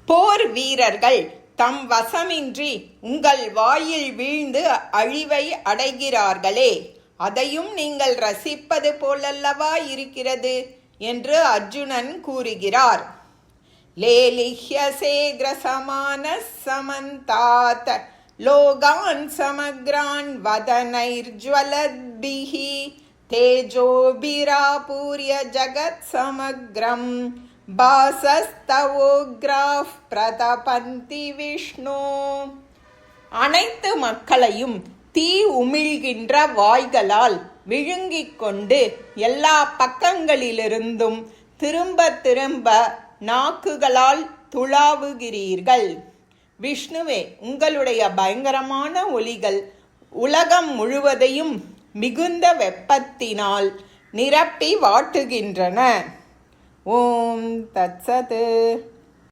போர் வீரர்கள் தம் வசமின்றி உங்கள் வாயில் வீழ்ந்து அழிவை அடைகிறார்களே, அதையும் நீங்கள் ரசிப்பது போலல்லவா இருக்கிறது என்று அர்ஜுனன் கூறுகிறார். லேலிஹ்யசே கிரசமான சமந்தாத் லோகான் சமக்ரான் வதனைர்ஜ்வலத்பிஹி தேஜோபிராபூர்ய ஜகத் சமக்ரம் பாசஸ்தவோக்ராஃப் பிரதபந்தி விஷ்ணு. அனைத்து மக்களையும் தீ உமிழ்கின்ற வாய்களால் விழுங்கிக் கொண்டு எல்லா பக்கங்களிலிருந்தும் திரும்ப திரும்ப நாக்குகளால் துளாவுகிறீர்கள். விஷ்ணுவே, உங்களுடைய பயங்கரமான ஒலிகள் உலகம் முழுவதையும் மிகுந்த வெப்பத்தினால் நிரப்பி வாட்டுகின்றன. ஓம் தத்சத்.